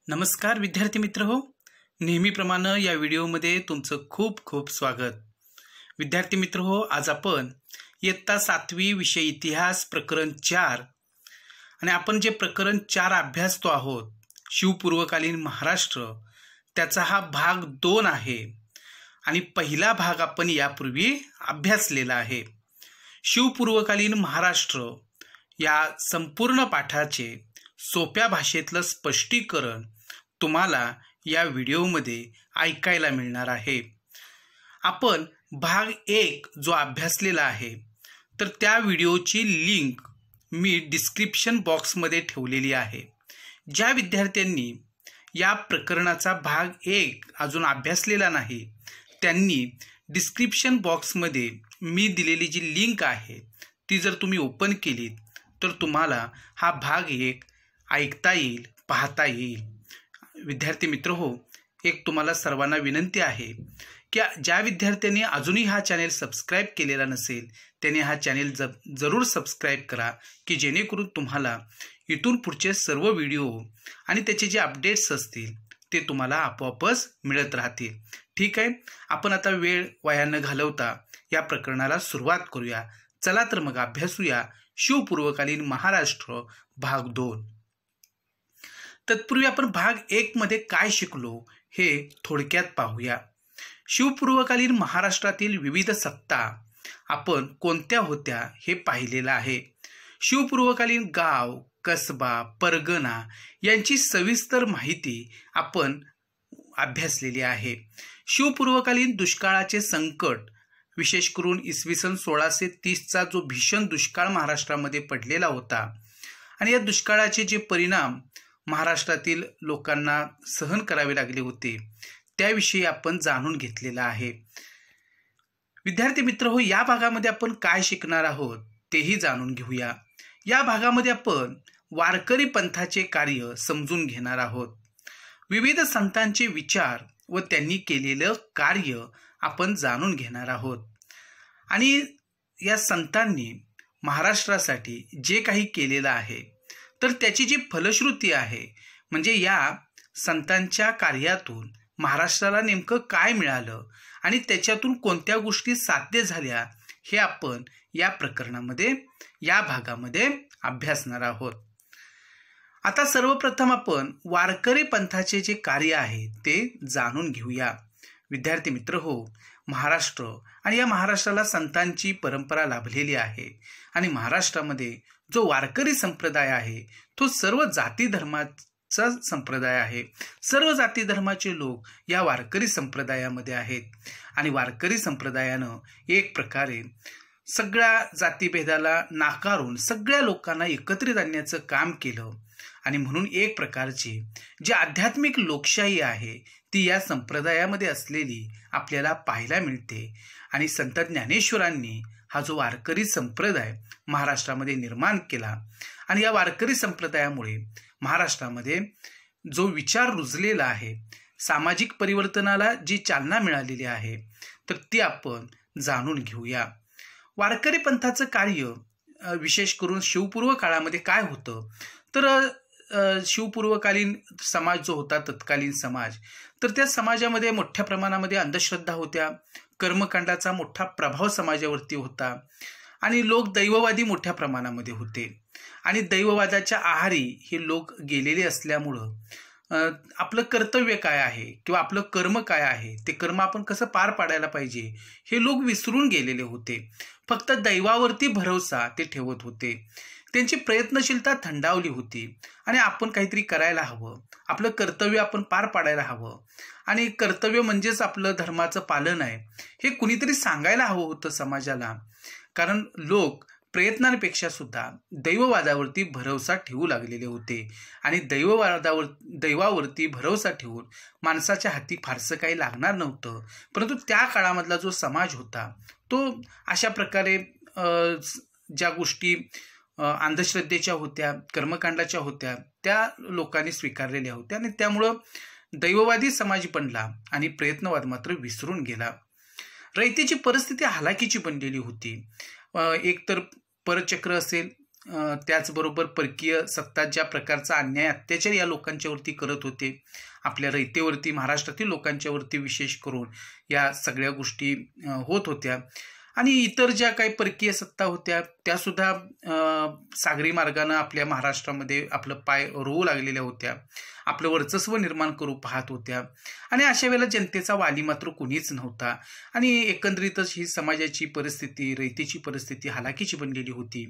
नमस्कार विद्यार्थी मित्र हो, नेहमीप्रमाणे या व्हिडिओमध्ये तुमचं खूप खूप स्वागत. विद्यार्थी मित्र हो, आज आपण इयत्ता 7वी विषय इतिहास प्रकरण 4 आणि आपण जे प्रकरण 4 अभ्यासतो आहोत शिवपूर्वकालीन महाराष्ट्र, त्याचा हा भाग 2 आहे आणि पहिला भाग आपण यापूर्वी अभ्यासलेला आहे. शिवपूर्वकालीन महाराष्ट्र या संपूर्ण पाठाचे सोप्या भाषेतलं स्पष्टीकरण तुम्हाला या व्हिडिओमध्ये ऐकायला मिळणार आहे. आपण भाग 1 जो अभ्यासलेला आहे तर त्या व्हिडिओची लिंक मी डिस्क्रिप्शन बॉक्समध्ये ठेवलेली आहे. ज्या विद्यार्थ्यांनी या प्रकरणाचा भाग 1 अजून अभ्यासलेला नाही त्यांनी डिस्क्रिप्शन बॉक्समध्ये मी दिलेली जी लिंक आहे ती जर तुम्ही ओपन केलीत तर तुम्हाला हा भाग 1 ऐकता येईल, पाहता येईल. विद्यार्थी मित्र हो, एक तुम्हाला सर्वांना विनंती आहे की ज्या विद्यार्थ्यांनी अजूनही हा चॅनेल सबस्क्राईब केलेला नसेल त्यांनी हा चॅनेल जरूर सबस्क्राईब करा की जेणेकरून तुम्हाला इथून पुढचे सर्व व्हिडिओ आणि त्याचे जे अपडेट्स असतील ते तुम्हाला आपोआपच मिळत राहतील. ठीक आहे, आपण आता वेळ वाया न घालवता या प्रकरणाला सुरुवात करूया. चला तर मग अभ्यासूया शिवपूर्वकालीन महाराष्ट्र भाग 2. तत्पूर्वी आपण भाग 1 मध्ये काय शिकलो हे थोडक्यात पाहूया. शिवपूर्वकालीन महाराष्ट्रातील विविध सत्ता आपण कोणत्या होत्या हे पाहिलेलं आहे. शिवपूर्वकालीन गाव, कसबा, परगणा यांची सविस्तर माहिती आपण अभ्यासलेली आहे. शिवपूर्वकालीन दुष्काळाचे संकट, विशेष करून इसवी सन 1630चा जो भीषण दुष्काळ महाराष्ट्रामध्ये पडलेला होता आणि या दुष्काळाचे जे परिणाम महाराष्ट्रातील लोकांना सहन करावे लागले होते त्याविषयी आपण जाणून घेतलेला आहे. विद्यार्थी मित्र हो, या भागामध्ये आपण काय शिकणार आहोत तेही जाणून घेऊया. या भागामध्ये आपण वारकरी पंथाचे कार्य समजून घेणार आहोत. विविध संतांचे विचार व त्यांनी केलेलं कार्य आपण जाणून घेणार आहोत आणि या संतांनी महाराष्ट्रासाठी जे काही केलेलं आहे तर त्याची जी फलश्रुती आहे म्हणजे या संतांच्या कार्यातून महाराष्ट्राला नेमकं काय मिळालं आणि त्याच्यातून कोणत्या गोष्टी साध्य झाल्या हे आपण या प्रकरणामध्ये, या भागामध्ये अभ्यासणार आहोत. आता सर्वप्रथम आपण वारकरी पंथाचे जे कार्य आहे ते जाणून घेऊया. विद्यार्थी मित्र हो, महाराष्ट्र आणि या महाराष्ट्राला संतांची परंपरा लाभलेली आहे आणि महाराष्ट्रामध्ये जो वारकरी संप्रदाय आहे तो सर्व जाती धर्माचा संप्रदाय आहे. सर्व जाती धर्माचे लोक या वारकरी संप्रदायामध्ये आहेत आणि वारकरी संप्रदायानं एक प्रकारे सगळ्या जातीभेदाला नाकारून सगळ्या लोकांना एकत्रित आणण्याचं काम केलं आणि म्हणून एक प्रकारची जी आध्यात्मिक लोकशाही आहे ती या संप्रदायामध्ये असलेली आपल्याला पाहायला मिळते. आणि संत ज्ञानेश्वरांनी हा जो वारकरी संप्रदाय महाराष्ट्रामध्ये निर्माण केला आणि या वारकरी संप्रदायामुळे महाराष्ट्रामध्ये जो विचार रुजलेला आहे, सामाजिक परिवर्तनाला जी चालना मिळालेली आहे तर ती आपण जाणून घेऊया. वारकरी पंथाचं कार्य विशेष करून शिवपूर्व काळामध्ये काय होतं तर शिवपूर्वकालीन समाज जो होता, तत्कालीन समाज, तर त्या समाजामध्ये मोठ्या प्रमाणामध्ये अंधश्रद्धा होत्या, कर्मकांडाचा मोठा प्रभाव समाजावरती होता आणि लोक दैववादी मोठ्या प्रमाणामध्ये होते आणि दैववादाच्या आहारी हे लोक गेलेले असल्यामुळं आपलं कर्तव्य काय आहे किंवा आपलं कर्म काय आहे, ते कर्म आपण कसं पार पाडायला पाहिजे हे लोक विसरून गेलेले होते. फक्त दैवावरती भरोसा ते ठेवत होते. त्यांची प्रयत्नशीलता थंडावली होती आणि आपण काहीतरी करायला हवं, आपलं कर्तव्य आपण पार पाडायला हवं आणि कर्तव्य म्हणजेच आपलं धर्माचं पालन आहे हे कुणीतरी सांगायला हवं होतं समाजाला. कारण लोक प्रयत्नांपेक्षा सुद्धा दैववादावरती भरोसा ठेवू लागलेले होते आणि दैवावरती भरोसा ठेवून माणसाच्या हाती फारसं काही लागणार नव्हतं. परंतु त्या काळामधला जो समाज होता तो अशा प्रकारे ज्या गोष्टी अंधश्रद्धेच्या होत्या, कर्मकांडाच्या होत्या, त्या लोकांनी स्वीकारलेल्या होत्या आणि त्यामुळं दैववादी समाज बनला आणि प्रयत्नवाद मात्र विसरून गेला. रयतेची परिस्थिती हालाकीची बनलेली होती. एकतर परचक्र असेल त्याचबरोबर परकीय सत्ता ज्या प्रकारचा अन्याय अत्याचार या लोकांच्यावरती करत होते, आपल्या रयतेवरती, महाराष्ट्रातील लोकांच्यावरती विशेष करून या सगळ्या गोष्टी होत होत्या. आणि इतर ज्या काही परकीय सत्ता होत्या त्यासुद्धा सागरी मार्गानं आपल्या महाराष्ट्रामध्ये आपलं पाय रोवू लागलेल्या होत्या, आपलं वर्चस्व निर्माण करू पाहत होत्या. आणि अशा वेळेला जनतेचा वाली मात्र कोणीच नव्हता. आणि एकंदरीतच ही समाजाची परिस्थिती, रयतेची परिस्थिती हालाकीची बनलेली होती.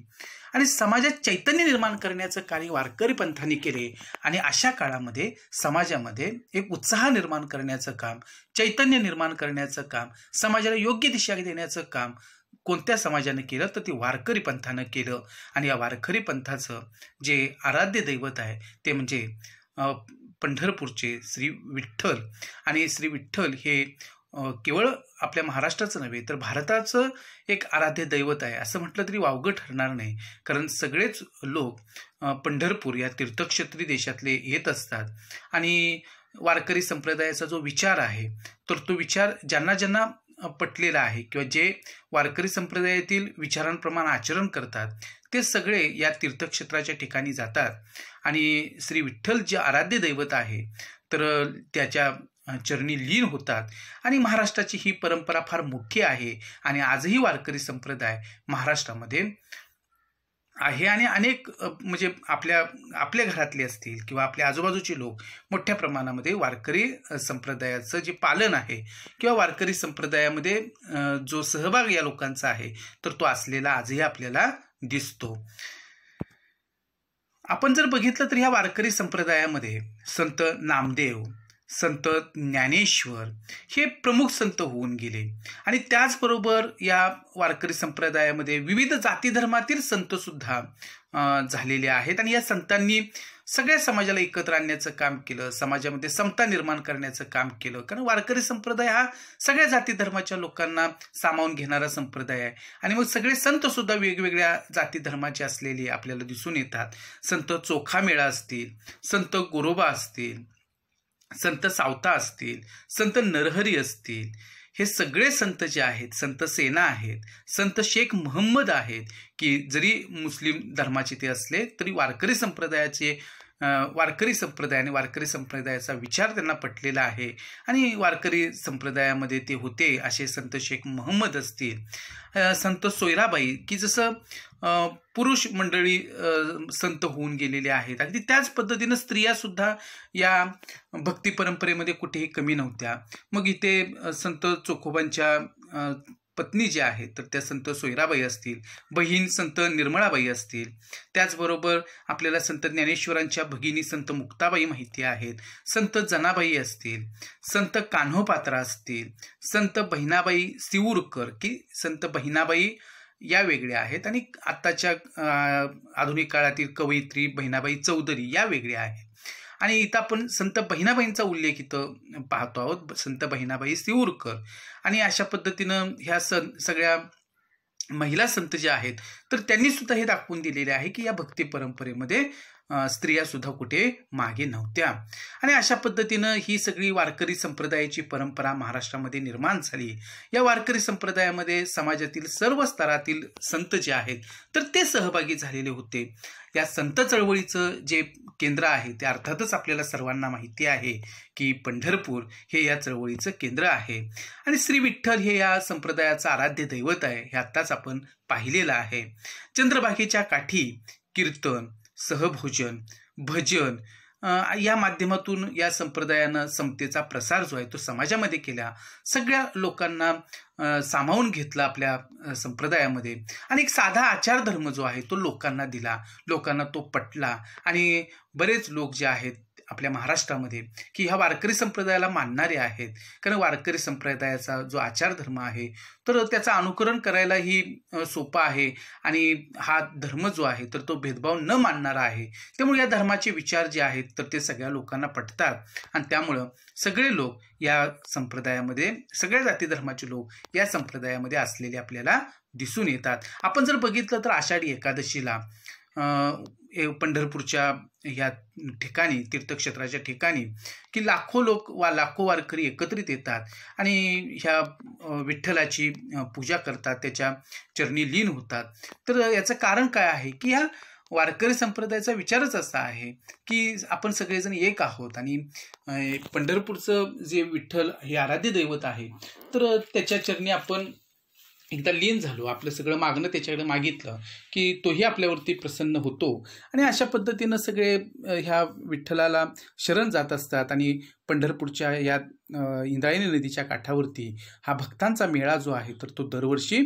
आणि समाजात चैतन्य निर्माण करण्याचं कार्य वारकरी पंथाने केले. आणि अशा काळामध्ये समाजामध्ये एक उत्साह निर्माण करण्याचं काम, चैतन्य निर्माण करण्याचं काम, समाजाला योग्य दिशा देण्याचं काम कोणत्या समाजानं केलं तर ते वारकरी पंथानं केलं. आणि या वारकरी पंथाचं जे आराध्य दैवत आहे ते म्हणजे पंढरपूरचे श्री विठ्ठल. आणि श्री विठ्ठल हे केवळ आपल्या महाराष्ट्राचं नव्हे तर भारताचं एक आराध्य दैवत आहे असं म्हटलं तरी वावगं ठरणार नाही. कारण सगळेच लोक पंढरपूर या तीर्थक्षेत्री देशातले येत असतात. आणि वारकरी संप्रदायाचा जो विचार आहे तर तो विचार ज्यांना ज्यांना पटलेला आहे किंवा जे वारकरी संप्रदायातील विचारांप्रमाणे आचरण करतात ते सगळे या तीर्थक्षेत्राच्या ठिकाणी जातात. आणि श्री विठ्ठल जे आराध्य दैवत आहे तर त्याच्या चरणी लीन होतात. आणि महाराष्ट्राची ही परंपरा फार मोठी आहे. आणि आजही वारकरी संप्रदाय महाराष्ट्रामध्ये आहे. आणि अनेक म्हणजे आपल्या घरातले असतील किंवा आपल्या आजूबाजूचे लोक मोठ्या प्रमाणामध्ये वारकरी संप्रदायाचं जे पालन आहे किंवा वारकरी संप्रदायामध्ये जो सहभाग या लोकांचा आहे तर तो असलेला आजही आपल्याला दिसतो. आपण जर बघितलं तर ह्या वारकरी संप्रदायामध्ये संत नामदेव, संत ज्ञानेश्वर हे प्रमुख संत होऊन गेले. आणि त्याचबरोबर या वारकरी संप्रदायामध्ये विविध जाती धर्मातील संत सुद्धा झालेले आहेत. आणि या संतांनी सगळ्या समाजाला एकत्र आणण्याचं काम केलं, समाजामध्ये समता निर्माण करण्याचं काम केलं. कारण वारकरी संप्रदाय हा सगळ्या जाती धर्माच्या लोकांना सामावून घेणारा संप्रदाय आहे. आणि मग सगळे संत सुद्धा वेगवेगळ्या जाती धर्माचे असलेले आपल्याला दिसून येतात. संत चोखामेळा असतील, संत गोरोबा असतील, संत सावता असतील, संत नरहरी असतील, हे सगळे संत जे आहेत, संत सेना आहेत, संत शेख महम्मद आहेत, की जरी मुस्लिम धर्माचे ते असले तरी वारकरी संप्रदायाचे वारकरी संप्रदायाने वारकरी संप्रदायाचा विचार त्यांना पटलेला आहे. आणि वारकरी संप्रदायामध्ये ते होते असे संत शेख महम्मद असतील, संत सोयराबाई, की जसं पुरुष मंडळी संत होऊन गेलेले आहेत. अगदी त्याच पद्धतीनं स्त्रिया सुद्धा या भक्ती परंपरेमध्ये कुठेही कमी नव्हत्या. मग इथे संत चोखोबांच्या पत्नी ज्या आहेत तर त्या संत सोयराबाई असतील, बहीण संत निर्मळाबाई असतील, त्याचबरोबर आपल्याला संत ज्ञानेश्वरांच्या भगिनी संत मुक्ताबाई माहिती आहेत, संत जनाबाई असतील, संत कान्होपात्रा असतील, संत बहिणाबाई सिऊरकर, की संत बहिणाबाई या वेगळ्या आहेत. आणि आत्ताच्या आधुनिक काळातील कवयित्री बहिणाबाई चौधरी या वेगळ्या आहेत. आणि इथं आपण संत बहिणाबाईंचा उल्लेख इथं पाहतो आहोत, संत बहिणाबाई सिऊरकर. आणि अशा पद्धतीनं ह्या सगळ्या महिला संत ज्या आहेत तर त्यांनी सुद्धा हे दाखवून दिलेले आहे की या भक्ती परंपरेमध्ये स्त्रिया सुद्धा कुठे मागे नव्हत्या. आणि अशा पद्धतीनं ही सगळी वारकरी संप्रदायाची परंपरा महाराष्ट्रामध्ये निर्माण झाली. या वारकरी संप्रदायामध्ये समाजातील सर्व स्तरातील संत जे आहेत तर ते सहभागी झालेले होते. या संत चळवळीचं जे केंद्र आहे ते अर्थातच आपल्याला सर्वांना माहिती आहे की पंढरपूर हे या चळवळीचं केंद्र आहे. आणि श्री विठ्ठल हे या संप्रदायाचं आराध्य दैवत आहे हे आत्ताच आपण पाहिलेलं आहे. चंद्रभागेच्या काठी कीर्तन, सहभोजन, भजन या माध्यमातून या संप्रदायानं समतेचा प्रसार जो आहे तो समाजामध्ये केला. सगळ्या लोकांना सामावून घेतला आपल्या संप्रदायामध्ये. आणि एक साधा आचार धर्म जो आहे तो लोकांना दिला, लोकांना तो पटला. आणि बरेच लोक जे आहेत आपल्या महाराष्ट्रामध्ये की ह्या वारकरी संप्रदायाला मानणारे आहेत. कारण वारकरी संप्रदायाचा जो आचार धर्म आहे तर त्याचं अनुकरण करायलाही सोपं आहे. आणि हा धर्म जो आहे तर तो भेदभाव न मानणारा आहे. त्यामुळे या धर्माचे विचार जे आहेत तर ते सगळ्या लोकांना पटतात. आणि त्यामुळं सगळे लोक या संप्रदायामध्ये, सगळ्या जाती धर्माचे लोक या संप्रदायामध्ये असलेले आपल्याला दिसून येतात. आपण जर बघितलं तर आषाढी एकादशीला पंढरपूरच्या ह्या ठिकाणी, तीर्थक्षेत्राच्या ठिकाणी, की लाखो लोक लाखो वारकरी एकत्रित येतात आणि ह्या विठ्ठलाची पूजा करतात, त्याच्या चरणी लीन होतात. तर याचं कारण काय आहे की ह्या वारकरी संप्रदायाचा विचारच असा आहे की आपण सगळेजण एक आहोत आणि पंढरपूरचं जे विठ्ठल हे आराध्य दैवत आहे, तर त्याच्या चरणी आपण एकदा लीन झालो, आपलं सगळं मागणं त्याच्याकडे मागितलं की तोही आपल्यावरती प्रसन्न होतो आणि अशा पद्धतीनं सगळे ह्या विठ्ठलाला शरण जात असतात. आणि पंढरपूरच्या या इंद्रायणी नदीच्या काठावरती हा भक्तांचा मेळा जो आहे तर तो दरवर्षी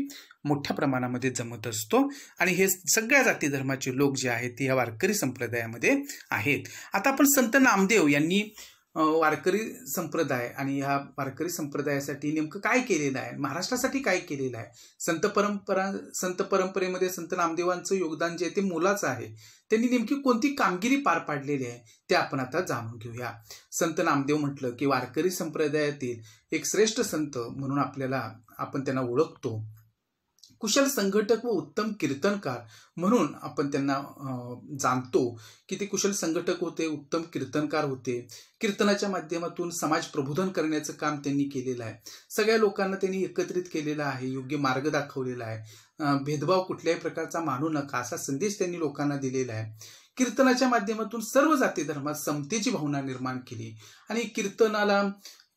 मोठ्या प्रमाणामध्ये जमत असतो आणि हे सगळ्या जाती धर्माचे लोक जे आहेत ते या वारकरी संप्रदायामध्ये आहेत. आता आपण संत नामदेव यांनी वारकरी संप्रदाय आणि ह्या वारकरी संप्रदायासाठी नेमकं काय केलेलं आहे, महाराष्ट्रासाठी काय केलेलं आहे, संत परंपरेमध्ये संत नामदेवांचं योगदान जे आहे ते मोलाचं आहे. त्यांनी नेमकी कोणती कामगिरी पार पाडलेली आहे ते आपण आता जाणून घेऊया. संत नामदेव म्हटलं की वारकरी संप्रदायातील एक श्रेष्ठ संत म्हणून आपण त्यांना ओळखतो. कुशल संघटक व उत्तम कीर्तनकार म्हणून आपण त्यांना जाणतो की ते कुशल संघटक होते, उत्तम कीर्तनकार होते. कीर्तनाच्या माध्यमातून समाज प्रबोधन करण्याचं काम त्यांनी केलेलं आहे. सगळ्या लोकांना त्यांनी एकत्रित केलेलं आहे, योग्य मार्ग दाखवलेला आहे. भेदभाव कुठल्याही प्रकारचा मानू नका असा संदेश त्यांनी लोकांना दिलेला आहे. कीर्तनाच्या माध्यमातून सर्व जाती धर्मात समतेची भावना निर्माण केली आणि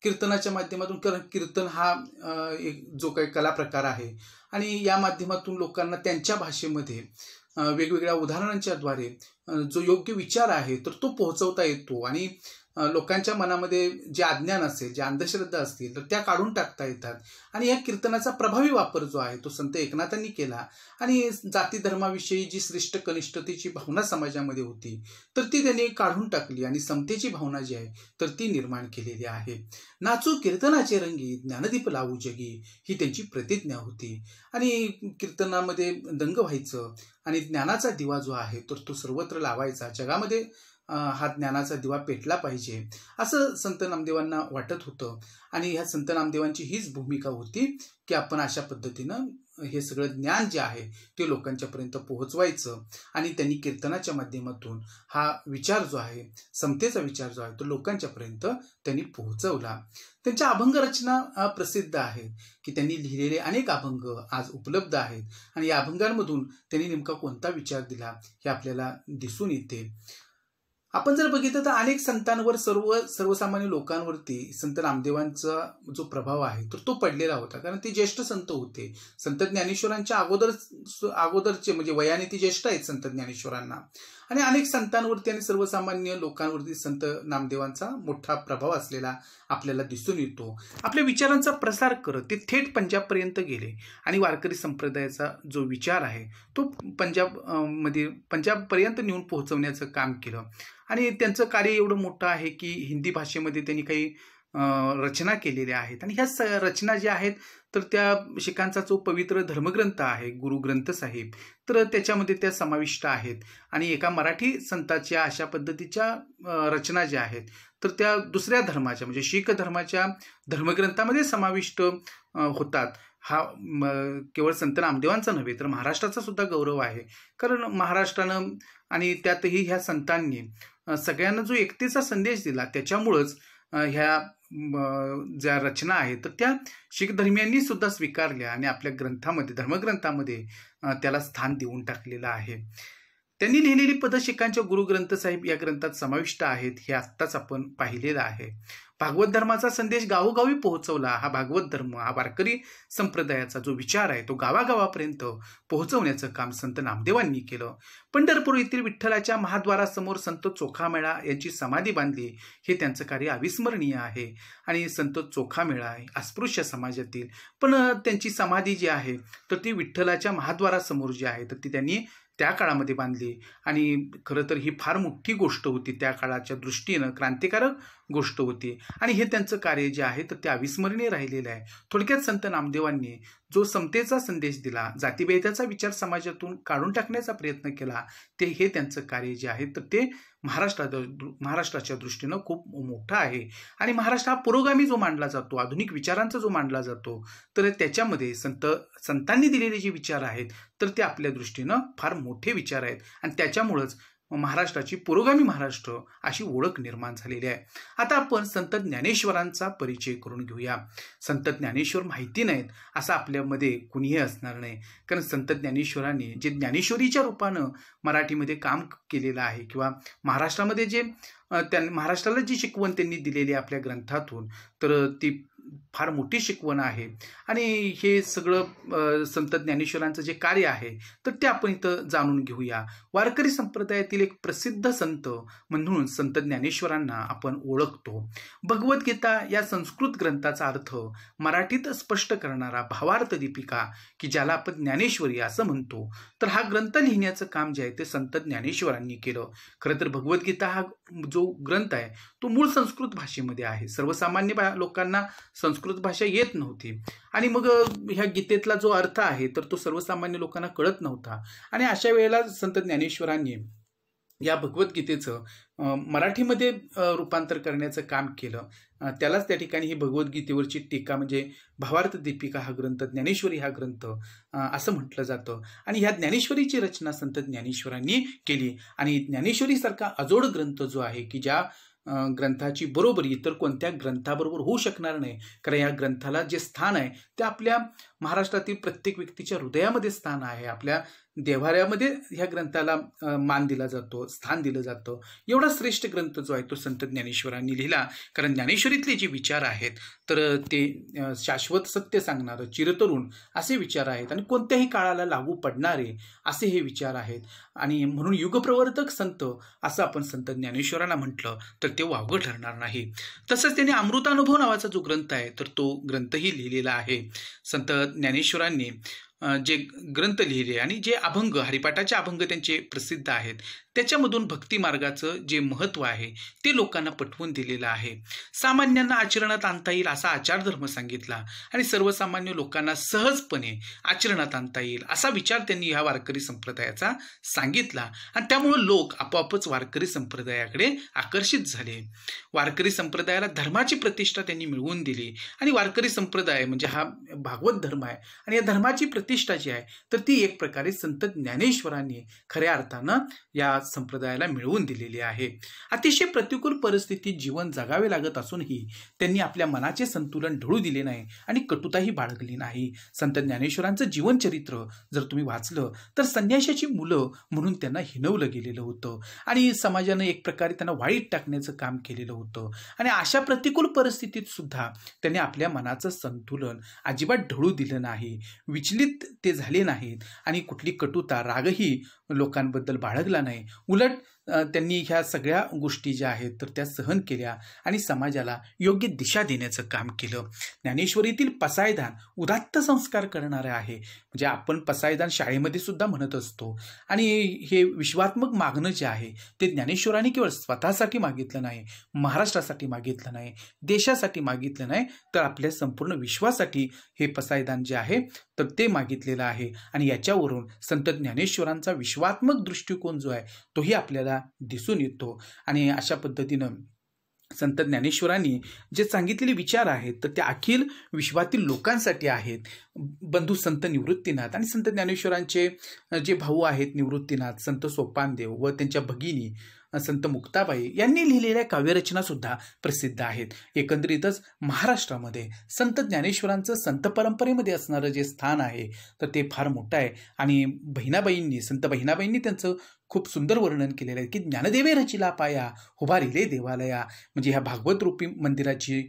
कीर्तनाच्या माध्यमातून, कीर्तन हा एक जो काही कला प्रकार आहे आणि या माध्यमातून लोकांना त्यांच्या भाषेमध्ये वेगवेगळ्या उदाहरणांच्या द्वारे जो योग्य विचार आहे तर तो पोहोचवता येतो आणि लोकांच्या मनामध्ये जे अज्ञान असेल, जे अंधश्रद्धा असतील तर त्या काढून टाकता येतात. आणि या कीर्तनाचा प्रभावी वापर जो आहे तो संत एकनाथांनी केला आणि जाती धर्माविषयी जी श्रेष्ठ कनिष्ठतेची भावना समाजामध्ये होती तर ती त्यांनी काढून टाकली आणि समतेची भावना जी आहे तर ती निर्माण केलेली आहे. नाचू कीर्तनाचे रंगी, ज्ञानदीप लावू जगी ही त्यांची प्रतिज्ञा होती आणि कीर्तनामध्ये दंग व्हायचं आणि ज्ञानाचा दिवा जो आहे तर तो सर्वत्र लावायचा, जगामध्ये हा ज्ञानाचा दिवा पेटला पाहिजे असं संत नामदेवांना वाटत होतं. आणि ह्या संत नामदेवांची हीच भूमिका होती की आपण अशा पद्धतीनं हे सगळं ज्ञान जे आहे ते लोकांच्यापर्यंत पोहोचवायचं आणि त्यांनी कीर्तनाच्या माध्यमातून हा विचार जो आहे, समतेचा विचार जो आहे तो लोकांच्यापर्यंत त्यांनी पोहोचवला. त्यांच्या अभंग रचना प्रसिद्ध आहेत की त्यांनी लिहिलेले अनेक अभंग आज उपलब्ध आहेत आणि या अभंगांमधून त्यांनी नेमका कोणता विचार दिला हे आपल्याला दिसून येते. आपण जर बघितलं तर अनेक संतांवर, सर्वसामान्य लोकांवरती संत नामदेवांचा जो प्रभाव आहे तर तो पडलेला होता, कारण ते ज्येष्ठ संत होते. संत ज्ञानेश्वरांच्या अगोदरचे म्हणजे वयाने ते ज्येष्ठ आहेत संत ज्ञानेश्वरांना. आणि अनेक संतांवरती आणि सर्वसामान्य लोकांवरती संत नामदेवांचा मोठा प्रभाव असलेला आपल्याला दिसून येतो. आपल्या विचारांचा प्रसार करत ते थेट पंजाबपर्यंत गेले आणि वारकरी संप्रदायाचा जो विचार आहे तो पंजाबपर्यंत नेऊन पोहोचवण्याचं काम केलं. आणि त्यांचं कार्य एवढं मोठं आहे की हिंदी भाषेमध्ये त्यांनी काही रचना केलेल्या आहेत आणि ह्या रचना ज्या आहेत तर त्या शिखांचा जो पवित्र धर्मग्रंथ आहे गुरु ग्रंथ साहिब तर त्याच्यामध्ये त्या समाविष्ट आहेत. आणि एका मराठी संताच्या अशा पद्धतीच्या रचना ज्या आहेत तर त्या दुसऱ्या धर्माच्या म्हणजे शीख धर्माच्या धर्मग्रंथामध्ये समाविष्ट होतात. हा केवळ संत नामदेवांचा नव्हे तर महाराष्ट्राचा सुद्धा गौरव आहे, कारण महाराष्ट्रानं आणि त्यातही ह्या संतांनी सगळ्यांना जो एकतेचा संदेश दिला त्याच्यामुळंच ह्या ज्या रचना आहेत तर त्या शीख धर्मियांनी सुद्धा स्वीकारल्या आणि आपल्या ग्रंथामध्ये, धर्मग्रंथामध्ये त्याला स्थान देऊन टाकलेलं आहे. त्यांनी लिहिलेली पद शिखांच्या गुरुग्रंथ साहिब या ग्रंथात समाविष्ट आहेत हे आत्ताच आपण पाहिलेलं आहे. भागवत धर्माचा संदेश गावोगावी पोहोचवला. हा भागवत धर्म, हा वारकरी संप्रदायाचा जो विचार आहे तो गावागावापर्यंत पोहोचवण्याचं काम संत नामदेवांनी केलं. पंढरपूर येथील विठ्ठलाच्या महाद्वारासमोर संत चोखामेळा यांची समाधी बांधली हे त्यांचं कार्य अविस्मरणीय आहे. आणि संत चोखामेळा अस्पृश्य समाजातील पण त्यांची समाधी जी आहे तर ती विठ्ठलाच्या महाद्वारासमोर जी आहे तर ती त्यांनी त्या काळामध्ये बांधली. आणि खरं तर ही फार मोठी गोष्ट होती त्या काळाच्या दृष्टीनं, क्रांतिकारक गोष्ट होती आणि हे त्यांचं कार्य जे आहे तर ते अविस्मरणीय राहिलेलं आहे. थोडक्यात संत नामदेवांनी जो समतेचा संदेश दिला, जातीभेदाचा विचार समाजातून काढून टाकण्याचा प्रयत्न केला, हे त्यांचं कार्य जे आहे तर ते महाराष्ट्राच्या दृष्टीनं खूप मोठं आहे. आणि महाराष्ट्र हा पुरोगामी जो मानला जातो, आधुनिक विचारांचा जो मानला जातो, तर त्याच्यामध्ये संतांनी दिलेले जे विचार आहेत तर ते आपल्या दृष्टीनं फार मोठे विचार आहेत आणि त्याच्यामुळंच महाराष्ट्राची पुरोगामी महाराष्ट्र अशी ओळख निर्माण झालेली आहे. आता आपण संत ज्ञानेश्वरांचा परिचय करून घेऊया. संत ज्ञानेश्वर माहिती नाहीत असं आपल्यामध्ये कुणीही असणार नाही, कारण संत ज्ञानेश्वरांनी जे ज्ञानेश्वरीच्या रूपानं मराठीमध्ये काम केलेलं आहे किंवा महाराष्ट्रामध्ये जे महाराष्ट्राला जी शिकवण त्यांनी दिलेली आहे आपल्या ग्रंथातून, तर ती फार मोठी शिकवण आहे. आणि हे सगळं संत ज्ञानेश्वरांचं जे कार्य आहे तर ते आपण इथं जाणून घेऊया. वारकरी संप्रदायातील एक प्रसिद्ध संत म्हणून संत ज्ञानेश्वरांना आपण ओळखतो. भगवद्गीता या संस्कृत ग्रंथाचा अर्थ मराठीत स्पष्ट करणारा भावार्थ दीपिका, की ज्याला आपण ज्ञानेश्वरी असं म्हणतो, तर हा ग्रंथ लिहिण्याचं काम जे आहे ते संत ज्ञानेश्वरांनी केलं. खरं तर भगवद्गीता हा जो ग्रंथ आहे तो मूळ संस्कृत भाषेमध्ये आहे. सर्वसामान्य लोकांना संस्कृत भाषा येत नव्हती आणि मग ह्या गीतेतला जो अर्थ आहे तर तो सर्वसामान्य लोकांना कळत नव्हता. आणि अशा वेळेला संत ज्ञानेश्वरांनी या भगवद्गीतेचं मराठीमध्ये रूपांतर करण्याचं काम केलं. त्यालाच त्या ठिकाणी ही भगवद्गीतेवरची टीका म्हणजे भावार्थ दीपिका हा ग्रंथ, ज्ञानेश्वरी हा ग्रंथ असं म्हटलं जातं. आणि ह्या ज्ञानेश्वरीची रचना संत ज्ञानेश्वरांनी केली. आणि ज्ञानेश्वरीसारखा अजोड ग्रंथ जो आहे की ज्या ग्रंथाची बरोबरी इतर कोणत्या ग्रंथाबरोबर होऊ शकणार नाही, कारण या ग्रंथाला जे स्थान आहे ते आपल्या महाराष्ट्रातील प्रत्येक व्यक्तीच्या हृदयामध्ये स्थान आहे. आपल्या देव्हाऱ्यामध्ये ह्या ग्रंथाला मान दिला जातो, स्थान दिलं जातं. एवढा श्रेष्ठ ग्रंथ जो आहे तो संत ज्ञानेश्वरांनी लिहिला, कारण ज्ञानेश्वरीतले जे विचार आहेत तर ते शाश्वत सत्य सांगणारं, चिरतरुण असे विचार आहेत आणि कोणत्याही काळाला लागू पडणारे असे हे विचार आहेत. आणि म्हणून युगप्रवर्तक संत असं आपण संत ज्ञानेश्वरांना म्हटलं तर ते वावगं ठरणार नाही. तसंच त्यांनी अमृतानुभव नावाचा जो ग्रंथ आहे तर तो ग्रंथही लिहिलेला आहे. संत ज्ञानेश्वरांनी जे ग्रंथ लिहिले आणि जे अभंग, हरिपाठाचे अभंग त्यांचे प्रसिद्ध आहेत, त्याच्यामधून भक्ती मार्गाचं जे महत्त्व आहे ते लोकांना पटवून दिलेलं आहे. सामान्यांना आचरणात आणता येईल असा आचारधर्म सांगितला आणि सर्वसामान्य लोकांना सहजपणे आचरणात आणता येईल असा विचार त्यांनी ह्या वारकरी संप्रदायाचा सांगितला. आणि त्यामुळे लोक आपोआपच वारकरी संप्रदायाकडे आकर्षित झाले. वारकरी संप्रदायाला धर्माची प्रतिष्ठा त्यांनी मिळवून दिली. आणि वारकरी संप्रदाय म्हणजे हा भागवत धर्म आहे आणि या धर्माची प्रतिष्ठा जी आहे तर ती एक प्रकारे संत ज्ञानेश्वरांनी खऱ्या अर्थानं या संप्रदायाला मिळवून दिलेली आहे. अतिशय प्रतिकूल परिस्थितीत जीवन जगावे लागत असूनही त्यांनी आपल्या मनाचे संतुलन ढळू दिले नाही आणि कटुताही बाळगली नाही. संत ज्ञानेश्वरांचं जीवनचरित्र जर तुम्ही वाचलं तर संन्याशाची मुलं म्हणून त्यांना हिणवलं गेलेलं होतं आणि समाजानं एक प्रकारे त्यांना वाळीत टाकण्याचं काम केलेलं होतं. आणि अशा प्रतिकूल परिस्थितीत सुद्धा त्यांनी आपल्या मनाचं संतुलन अजिबात ढळू दिलं नाही, विचलित ते झाले नाहीत आणि कुठली कटुता, रागही लोकांबद्दल बाळगला नाही. उलट त्यांनी ह्या सगळ्या गोष्टी ज्या आहेत तर त्या सहन केल्या आणि समाजाला योग्य दिशा देण्याचं काम केलं. ज्ञानेश्वरीतील पसायदान उदात्त संस्कार करणारे आहे. म्हणजे आपण पसायदान शाळेमध्ये सुद्धा म्हणत असतो. आणि हे विश्वात्मक मागणं जे आहे ते ज्ञानेश्वरांनी केवळ स्वतःसाठी मागितलं नाही, महाराष्ट्रासाठी मागितलं नाही, देशासाठी मागितलं नाही, तर आपल्या संपूर्ण विश्वासाठी हे पसायदान जे आहे तर ते मागितलेलं आहे. आणि याच्यावरून संत ज्ञानेश्वरांचा विश्वात्मक दृष्टिकोन जो आहे तोही आपल्याला दिसून येतो. आणि अशा पद्धतीनं संत ज्ञानेश्वरांनी जे सांगितलेले विचार आहेत तर ते अखिल विश्वातील लोकांसाठी आहेत. बंधू संत निवृत्तीनाथ आणि संत ज्ञानेश्वरांचे जे भाऊ आहेत निवृत्तीनाथ, संत सोपानदेव व त्यांच्या भगिनी संत मुक्ताबाई यांनी लिहिलेल्या काव्यरचना सुद्धा प्रसिद्ध आहेत. एकंदरीतच महाराष्ट्रामध्ये संत ज्ञानेश्वरांचं संत परंपरेमध्ये असणारं जे स्थान आहे तर ते फार मोठं आहे. आणि संत बहिणाबाईंनी त्यांचं खूप सुंदर वर्णन केलेलं आहे की ज्ञानदेवे रचिला पाया उभारिले देवालया. म्हणजे ह्या भागवत रूपी मंदिराची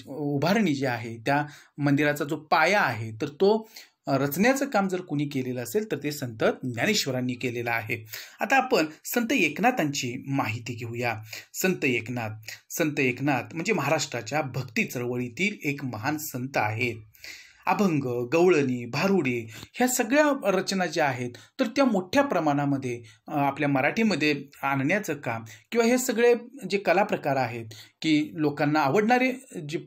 उभारणी जी आहे त्या मंदिराचा जो पाया आहे तर तो रचण्याचं काम जर कुणी केलेलं असेल तर ते संत ज्ञानेश्वरांनी केलेलं आहे. आता आपण संत एकनाथांची माहिती घेऊया. संत एकनाथ म्हणजे महाराष्ट्राच्या भक्ती चळवळीतील एक महान संत आहेत. अभंग, गवळणी, भारुडे ह्या सगळ्या रचना ज्या आहेत तर त्या मोठ्या प्रमाणामध्ये आपल्या मराठीमध्ये आणण्याचं काम किंवा हे सगळे जे कला प्रकार आहेत की लोकांना आवडणारे जे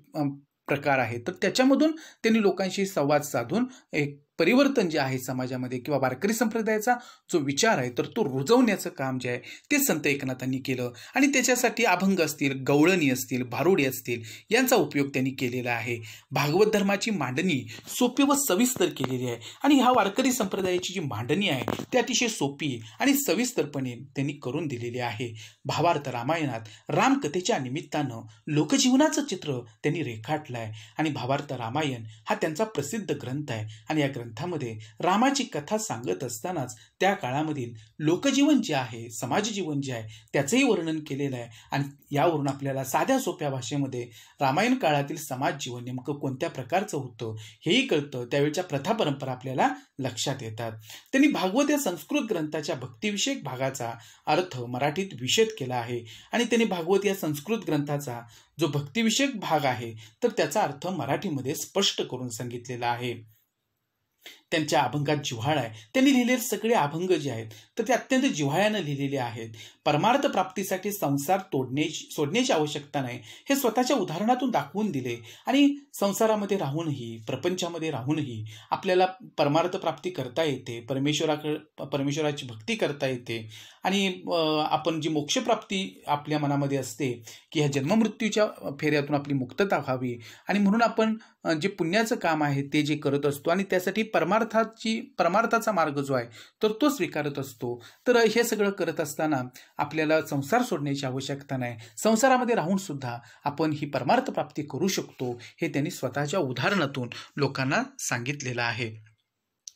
प्रकार आहेत तर त्याच्यामधून त्यांनी लोकांशी संवाद साधून एक परिवर्तन जे आहे समाजामध्ये किंवा वारकरी संप्रदायाचा जो विचार आहे तर तो रुजवण्याचं काम जे आहे ते संत एकनाथांनी केलं आणि त्याच्यासाठी अभंग असतील, गवळणी असतील, भारुडे असतील यांचा उपयोग त्यांनी केलेला आहे. भागवत धर्माची मांडणी सोपी व सविस्तर केलेली आहे आणि ह्या वारकरी संप्रदायाची जी मांडणी आहे ती अतिशय सोपी आणि सविस्तरपणे त्यांनी करून दिलेली आहे. भावार्थ रामायणात रामकथेच्या निमित्तानं लोकजीवनाचं चित्र त्यांनी रेखाटलं आहे आणि भावार्थ रामायण हा त्यांचा प्रसिद्ध ग्रंथ आहे आणि या ग्रंथामध्ये रामाची कथा सांगत असतानाच त्या काळामधील लोकजीवन जे आहे, समाजजीवन जे आहे त्याचंही वर्णन केलेलं आहे आणि यावरून आपल्याला साध्या सोप्या भाषेमध्ये रामायण काळातील समाज जीवन नेमकं कोणत्या प्रकारचं होतं हेही कळतं. त्यावेळच्या प्रथा परंपरा आपल्याला लक्षात येतात. त्यांनी भागवत या संस्कृत ग्रंथाच्या भक्तिविषयक भागाचा अर्थ मराठीत विशद केला आहे आणि त्यांनी भागवत या संस्कृत ग्रंथाचा जो भक्तिविषयक भाग आहे तर त्याचा अर्थ मराठीमध्ये स्पष्ट करून सांगितलेला आहे. त्यांच्या अभंगात जिव्हाळा आहे. त्यांनी लिहिलेले सगळे अभंग जे आहेत तर ते अत्यंत जिव्हाळ्यानं लिहिलेले आहेत. परमार्थ प्राप्तीसाठी संसार सोडण्याची आवश्यकता नाही हे स्वतःच्या उदाहरणातून दाखवून दिले आणि संसारामध्ये राहूनही, प्रपंचामध्ये राहूनही आपल्याला परमार्थ प्राप्ती करता येते, परमेश्वराची भक्ती करता येते आणि आपण जी मोक्षप्राप्ती आपल्या मनामध्ये असते की ह्या जन्ममृत्यूच्या फेऱ्यातून आपली मुक्तता व्हावी आणि म्हणून आपण जे पुण्याचं काम आहे ते जे करत असतो आणि त्यासाठी परमार्थाचा मार्ग जो आहे तर तो स्वीकारत असतो. तर हे सगळं करत असताना आपल्याला संसार सोडण्याची आवश्यकता नाही. संसारामध्ये राहून सुद्धा आपण ही परमार्थ प्राप्ती करू शकतो हे त्यांनी स्वतःच्या उदाहरणातून लोकांना सांगितलेलं आहे.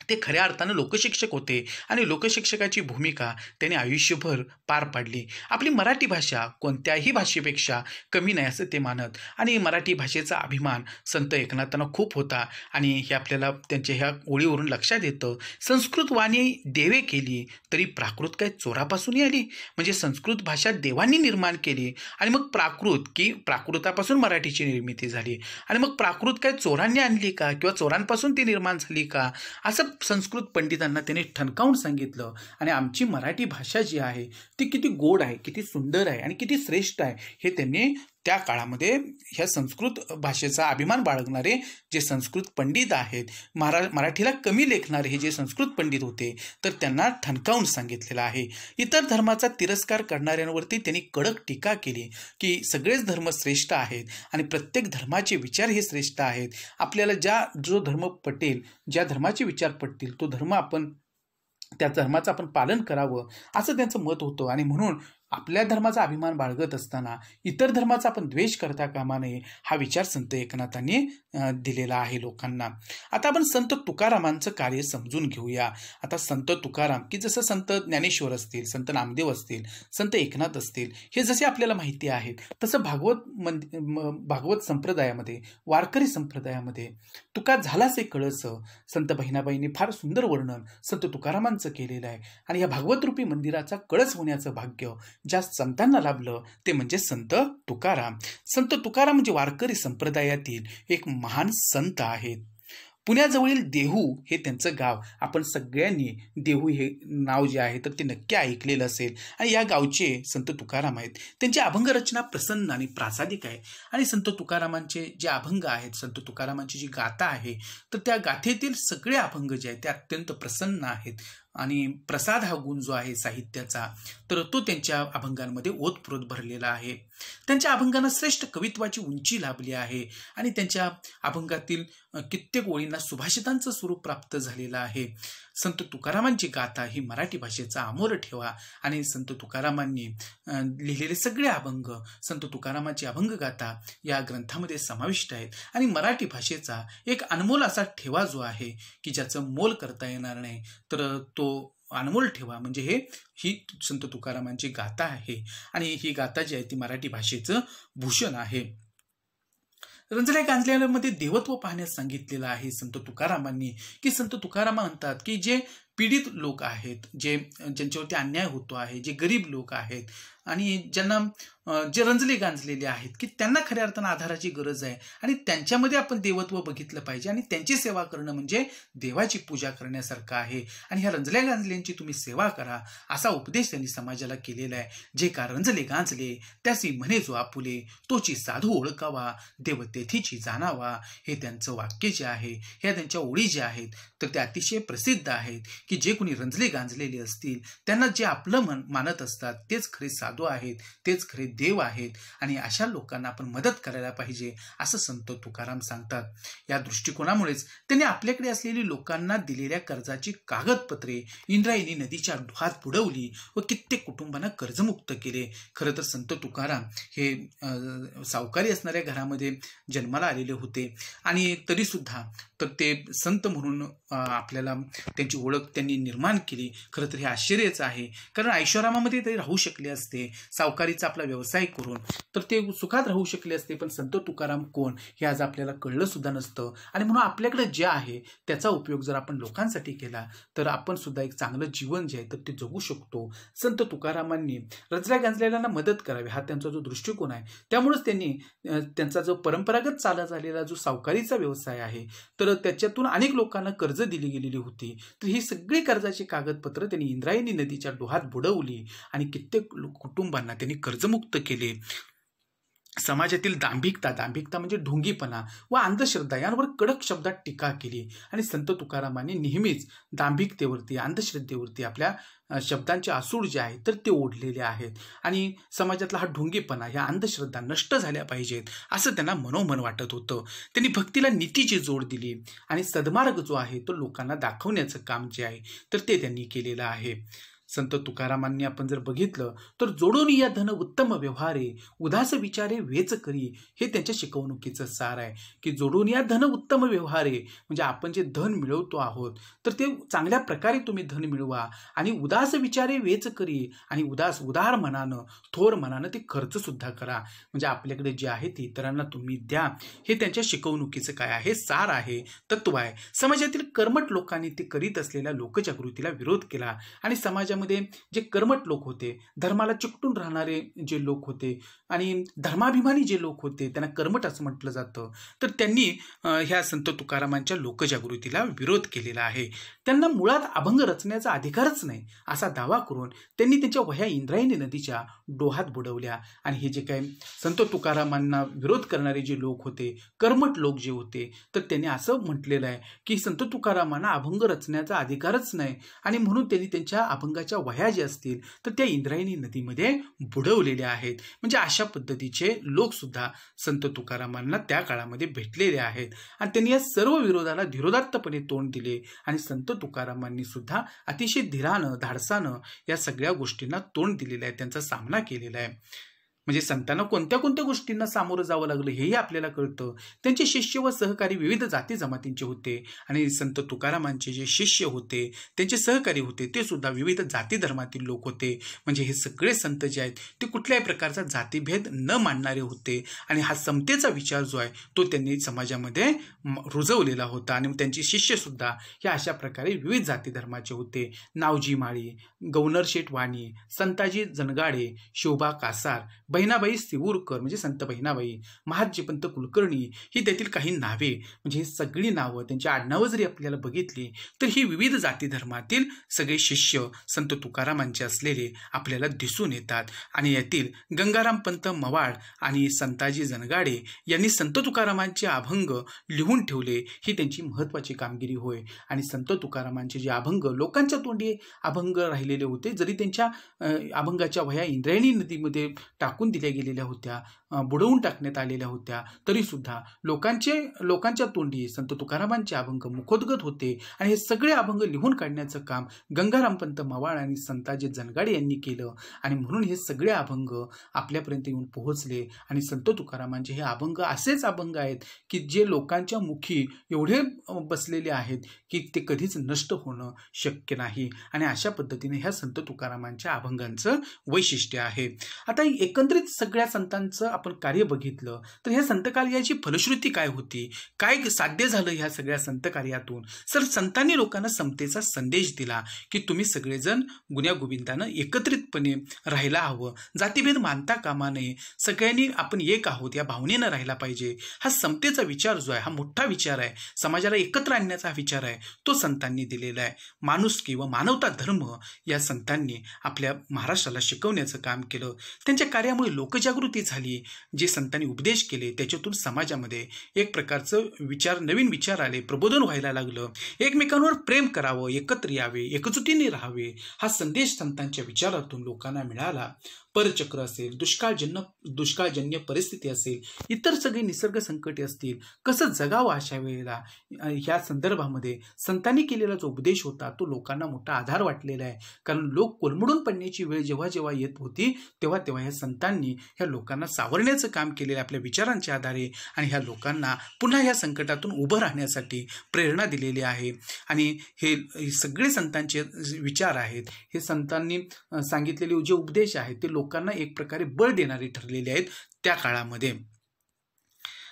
ते खऱ्या अर्थानं लोकशिक्षक होते आणि लोकशिक्षकाची भूमिका त्यांनी आयुष्यभर पार पाडली. आपली मराठी भाषा कोणत्याही भाषेपेक्षा कमी नाही असं ते मानत आणि मराठी भाषेचा अभिमान संत एकनाथांना खूप होता आणि हे आपल्याला त्यांच्या ह्या ओळीवरून लक्षात येतं. संस्कृत वाणी देवे केली तरी प्राकृत काय चोरापासूनही आली. म्हणजे संस्कृत भाषा देवांनी निर्माण केली आणि मग प्राकृतापासून मराठीची निर्मिती झाली आणि मग प्राकृत काय चोरांनी आणली का किंवा चोरांपासून ती निर्माण झाली का असं संस्कृत पंडितांना त्यांनी ठणकावून सांगितलं. आणि आमची मराठी भाषा जी आहे ती किती गोड आहे, किती सुंदर आहे आणि किती श्रेष्ठ आहे हे त्यांनी त्या काळामध्ये ह्या संस्कृत भाषेचा अभिमान बाळगणारे जे संस्कृत पंडित आहेत, मराठीला कमी लेखणारे हे जे संस्कृत पंडित होते तर त्यांना ठणकावून सांगितलेलं आहे. इतर धर्माचा तिरस्कार करणाऱ्यांवरती त्यांनी कडक टीका केली की सगळेच धर्म श्रेष्ठ आहेत आणि प्रत्येक धर्माचे विचार हे श्रेष्ठ आहेत. आपल्याला जो धर्म पटेल, ज्या धर्माचे विचार पटतील तो धर्म त्या धर्माचं आपण पालन करावं असं त्यांचं मत होतं आणि म्हणून आपल्या धर्माचा अभिमान बाळगत असताना इतर धर्माचा आपण द्वेष करता कामा नये हा विचार संत एकनाथांनी दिलेला आहे लोकांना. आता आपण संत तुकारामांचं कार्य समजून घेऊया. आता संत तुकाराम की जसं संत ज्ञानेश्वर असतील, संत नामदेव असतील, संत एकनाथ असतील हे जसे आपल्याला माहिती आहेत तसं भागवत संप्रदायामध्ये, वारकरी संप्रदायामध्ये तुका झालासे कळस संत बहिणाबाईंनी फार सुंदर वर्णन संत तुकारामांचं केलेलं आहे आणि या भागवत रूपी मंदिराचा कळस होण्याचं भाग्य ज्या संतांना लाभलं ते म्हणजे संत तुकाराम. संत तुकाराम म्हणजे वारकरी संप्रदायातील एक महान संत आहेत. पुण्याजवळील देहू हे त्यांचं गाव. आपण सगळ्यांनी देहू हे नाव जे आहे तर ते नक्की ऐकलेलं असेल आणि या गावचे संत तुकाराम आहेत. त्यांची अभंग रचना प्रसन्न आणि प्रासादिक आहे आणि संत तुकारामांचे जे अभंग आहेत, संत तुकारामांची जी गाथा आहे तर त्या गाथेतील सगळे अभंग जे आहेत ते अत्यंत प्रसन्न आहेत आणि प्रसाद हा गुण जो आहे साहित्याचा तर तो त्यांच्या अभंगांमध्ये ओतप्रोत भरलेला आहे. त्यांच्या अभंगांना श्रेष्ठ कवित्वाची उंची लाभली आहे आणि त्यांच्या अभंगातील कित्येक ओळींना सुभाषितांचं स्वरूप प्राप्त झालेलं आहे. संत तुकारामांची गाथा ही मराठी भाषेचा अमोल ठेवा आणि संत तुकारामांनी लिहिलेले सगळे अभंग, संत तुकारामांची अभंग गाथा या ग्रंथामध्ये समाविष्ट आहेत आणि मराठी भाषेचा एक अनमोल असा ठेवा जो आहे की ज्याचं मोल करता येणार नाही तर तो अनमोल ठेवा म्हणजे ही संत तुकारामांची गाथा आहे आणि ही गाथा जी आहे ती मराठी भाषेचं भूषण आहे. रंजल्या गांजल्यामध्ये देवत्व पाहण्यास सांगितलेलं आहे संत तुकारामांनी की संत तुकाराम म्हणतात की जे पीडित लोक आहेत, ज्यांच्यावरती अन्याय होतो आहे, जे गरीब लोक आहेत आणि ज्यांना जे रंजले गांजलेले आहेत, की त्यांना खऱ्या अर्थानं आधाराची गरज आहे आणि त्यांच्यामध्ये आपण देवत्व बघितलं पाहिजे आणि त्यांची सेवा करणं म्हणजे देवाची पूजा करण्यासारखं आहे आणि ह्या रंजल्या गांजल्यांची तुम्ही सेवा करा असा उपदेश त्यांनी समाजाला केलेला आहे. जे का रंजले गांजले त्यासी म्हणे जो आपुले, तोची साधू ओळखावा देव तेथीची जाणावा. हे त्यांचं वाक्य जे आहे, ह्या त्यांच्या ओळी ज्या आहेत तर त्या अतिशय प्रसिद्ध आहेत, की जे कोणी रंजले गांजलेले असतील त्यांना जे आपलं मानत असतात तेच खरे साधू आहेत, तेच खरे देव आहेत आणि अशा लोकांना आपण मदत करायला पाहिजे असं संत तुकाराम सांगतात. या दृष्टिकोनामुळेच त्यांनी आपल्याकडे असलेली लोकांना दिलेल्या कर्जाची कागदपत्रे इंद्रायणी नदीच्या डोहात बुडवली व कित्येक कुटुंबांना कर्जमुक्त केले. खरं तर संत तुकाराम हे सावकारी असणाऱ्या घरामध्ये जन्माला आलेले होते आणि तरी सुद्धा तर ते संत म्हणून आपल्याला त्यांची ओळख त्यांनी निर्माण केली. खरं तर हे आश्चर्यच आहे, कारण ऐशोरामामध्ये ते राहू शकले असते, सावकारीचा आपला व्यवसाय करून तर ते सुखात राहू शकले असते, पण संत तुकाराम कोण हे आज आपल्याला कळलं सुद्धा नसतं. आणि म्हणून आपल्याकडे जे आहे त्याचा उपयोग जर आपण लोकांसाठी केला तर आपण सुद्धा एक चांगलं जीवन जे आहे तर ते जगू शकतो. संत तुकारामांनी रंजल्या गांजलेल्यांना मदत करावी हा त्यांचा जो दृष्टिकोन आहे, त्यामुळेच त्यांनी त्यांचा जो परंपरागत चालत आलेला जो सावकारीचा व्यवसाय आहे तर त्याच्यातून अनेक लोकांना कर्ज दिली गेलेली होती. तर ही सगळी कर्जाची कागदपत्र त्यांनी इंद्रायणी नदीच्या डोहात बुडवली आणि कित्येक कुटुंबांना त्यांनी कर्जमुक्त केले. समाजातील दांभिकता म्हणजे ढोंगीपणा व अंधश्रद्धा यांवर कडक शब्दात टीका केली आणि संत तुकारामांनी नेहमीच दांभिकतेवरती, अंधश्रद्धेवरती आपल्या शब्दांचे आसूड जे आहेत तर ते ओढलेले आहेत आणि समाजातला हा ढोंगीपणा, ह्या अंधश्रद्धा नष्ट झाल्या पाहिजेत असं त्यांना मनोमन वाटत होतं. त्यांनी भक्तीला नीतीची जोड दिली आणि सद्मार्ग जो आहे तो लोकांना दाखवण्याचं काम जे आहे तर ते त्यांनी केलेलं आहे. संत तुकारामांनी आपण जर बघितलं तर जोडून या धन उत्तम व्यवहारे, उदास विचारे वेच करी, हे त्यांच्या शिकवणुकीचं सार आहे. की जोडून या धन उत्तम व्यवहारे म्हणजे आपण जे धन मिळवतो आहोत तर ते चांगल्या प्रकारे तुम्ही धन मिळवा आणि उदास विचारे वेच करी आणि उदार मनानं, थोर मनानं ते खर्च सुद्धा करा. म्हणजे आपल्याकडे जे आहे ते इतरांना तुम्ही द्या. हे त्यांच्या शिकवणुकीचं काय आहे, सार आहे, तत्व आहे. समाजातील कर्मठ लोकांनी ते करीत असलेल्या लोकजागृतीला विरोध केला आणि समाजामध्ये जे कर्मठ लोक होते, धर्माला चिकटून राहणारे जे लोक होते आणि धर्माभिमानी जे लोक होते त्यांना कर्मठ असं म्हटलं जातं, तर त्यांनी ह्या संत तुकारामांच्या लोकजागृतीला विरोध केलेला आहे. त्यांना मुळात अभंग रचण्याचा अधिकारच नाही असा दावा करून त्यांनी त्यांच्या वह्या इंद्रायणी नदीच्या डोहात बुडवल्या. आणि हे जे काही संत तुकारामांना विरोध करणारे जे लोक होते, कर्मठ लोक जे होते, तर त्यांनी असं म्हटलेलं आहे की संत तुकारामांना अभंग रचण्याचा अधिकारच नाही आणि म्हणून त्यांनी त्यांच्या अभंगाच्या वह्या ज्या असतील तर त्या इंद्रायणी नदीमध्ये बुडवलेल्या आहेत. म्हणजे अशा पद्धतीचे लोक सुद्धा संत तुकारामांना त्या काळामध्ये भेटलेले आहेत आणि त्यांनी या सर्व विरोधाला धीरोदात्तपणे तोंड दिले आणि संत तुकारामांनी सुद्धा अतिशय धीरानं, धाडसानं या सगळ्या गोष्टींना तोंड दिलेलं आहे, त्यांचा सामना केलेला आहे. म्हणजे संतांना कोणत्या कोणत्या गोष्टींना सामोरं जावं लागलं हेही आपल्याला कळतं. त्यांचे शिष्य व सहकारी विविध जाती जमातींचे होते आणि संत तुकारामांचे जे शिष्य होते, त्यांचे सहकारी होते, ते सुद्धा विविध जाती धर्मातील लोक होते. म्हणजे हे सगळे संत जे आहेत ते कुठल्याही प्रकारचा जातीभेद न मानणारे होते आणि हा समतेचा विचार जो आहे तो त्यांनी समाजामध्ये रुजवलेला होता. आणि त्यांचे शिष्य सुद्धा या अशा प्रकारे विविध जाती धर्माचे होते. नावजी माळी, गवनर शेठ वाणी, संताजी जनगाडे, शोभा कासार, बहिणाबाई सिवूरकर म्हणजे संत बहिणाबाई, महाज्यपंत कुलकर्णी ही त्यातील काही नावे. म्हणजे ही सगळी नावं, त्यांची आडनावं जरी आपल्याला बघितली तर ही विविध जाती धर्मातील सगळे शिष्य संत तुकारामांचे असलेले आपल्याला दिसून येतात. आणि यातील गंगाराम पंत मवाळ आणि संताजी जनगाडे यांनी संत तुकारामांचे अभंग लिहून ठेवले, ही त्यांची महत्त्वाची कामगिरी होय. आणि संत तुकारामांचे जे अभंग लोकांच्या तोंडी अभंग राहिलेले होते, जरी त्यांच्या अभंगाच्या वह्या इंद्रायणी नदीमध्ये टाकून दिल्या गेलेल्या होत्या, बुडवून टाकण्यात आलेल्या होत्या, तरी सुद्धा लोकांच्या तोंडी संत तुकारामांचे अभंग मुखोद्गत होते. आणि हे सगळे अभंग लिहून काढण्याचं काम गंगारामपंत मवाळ आणि संताजी जनगाडे यांनी केलं. आणि म्हणून हे सगळे अभंग आपल्यापर्यंत येऊन पोहोचले. आणि संत तुकारामांचे हे अभंग असेच अभंग आहेत की जे लोकांच्या मुखी एवढे बसलेले आहेत की ते कधीच नष्ट होणं शक्य नाही. आणि अशा पद्धतीने ह्या संत तुकारामांच्या अभंगांचं वैशिष्ट्य आहे. आता एकंदर एकंदरीत सगळ्या संतांचं आपण कार्य बघितलं तर ह्या संत कार्याची फलश्रुती काय होती, काय साध्य झालं ह्या सगळ्या संत कार्यातून. सर संतांनी लोकांना समतेचा संदेश दिला की तुम्ही सगळेजण गुण्यागोविंदानं एकत्रितपणे राहायला हवं, जातीभेद मानता कामा नये, सगळ्यांनी आपण एक आहोत या भावनेनं राहायला पाहिजे. हा समतेचा विचार जो आहे हा मोठा विचार आहे, समाजाला एकत्र आणण्याचा हा विचार आहे, तो संतांनी दिलेला आहे. माणुसकी व मानवता धर्म या संतांनी आपल्या महाराष्ट्राला शिकवण्याचं काम केलं. त्यांच्या कार्यामुळे लोकजागृती झाली. जे संतांनी उपदेश केले त्याच्यातून समाजामध्ये एक प्रकारचं नवीन विचार आले, प्रबोधन व्हायला लागलं. एकमेकांवर प्रेम करावं, एकत्र यावे, एकजुटीने राहावे हा संदेश संतांच्या विचारातून लोकांना मिळाला. परचक्र असेल, दुष्काळजन्य परिस्थिती असेल, इतर सगळी निसर्ग संकटे असतील, कसं जगावं अशा वेळेला ह्या संदर्भामध्ये संतांनी केलेला जो उपदेश होता तो लोकांना मोठा आधार वाटलेला आहे. कारण लोक कोलमडून पडण्याची वेळ जेव्हा जेव्हा येत होती तेव्हा तेव्हा ह्या संतांनी ह्या लोकांना सावरण्याचं काम केलेलं आहे आपल्या विचारांच्या आधारे, आणि ह्या लोकांना पुन्हा ह्या संकटातून उभं राहण्यासाठी प्रेरणा दिलेली आहे. आणि हे सगळे संतांचे विचार आहेत, हे संतांनी सांगितलेले जे उपदेश आहेत ते लोकांना एक प्रकारे बळ देणारे ठरलेले आहेत. त्या काळामध्ये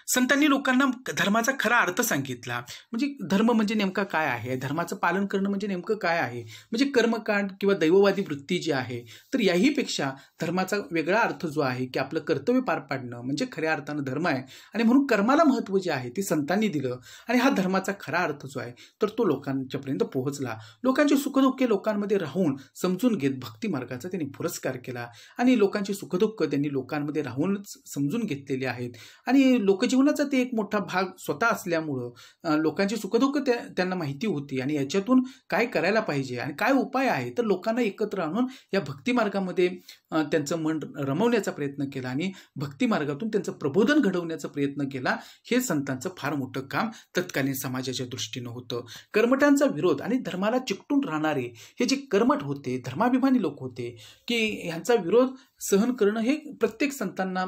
संतांनी लोकांना धर्माचा खरा अर्थ सांगितला. म्हणजे धर्म म्हणजे नेमका काय आहे, धर्माचं पालन करणं म्हणजे नेमकं काय आहे, म्हणजे कर्मकांड किंवा दैववादी वृत्ती जी आहे, तर याहीपेक्षा धर्माचा वेगळा अर्थ जो आहे की आपलं कर्तव्य पार पाडणं म्हणजे खऱ्या अर्थानं धर्म आहे. आणि म्हणून कर्माला महत्त्व जे आहे ते संतांनी दिलं. आणि हा धर्माचा खरा अर्थ जो आहे तर तो लोकांच्यापर्यंत पोहोचला. लोकांचे सुखदुःखे लोकांमध्ये राहून समजून घेत भक्ती मार्गाचा त्यांनी पुरस्कार केला. आणि लोकांची सुखदुःख त्यांनी लोकांमध्ये राहूनच समजून घेतलेले आहेत. आणि लोकजीवनाचा ते एक मोठा भाग स्वतः असल्यामुळं लोकांची सुखदुःख त्यांना माहिती होती. आणि याच्यातून काय करायला पाहिजे आणि काय उपाय आहे तर लोकांना एकत्र आणून या भक्ती मार्गामध्ये त्यांचं मन रमवण्याचा प्रयत्न केला आणि भक्ती मार्गातून त्यांचं प्रबोधन घडवण्याचा प्रयत्न केला. हे संतांचं फार मोठं काम तत्कालीन समाजाच्या दृष्टीनं होतं. कर्मठांचा विरोध आणि धर्माला चिकटून राहणारे हे जे कर्मठ होते, धर्माभिमानी लोक होते, की ह्यांचा विरोध सहन करणं हे प्रत्येक संतांना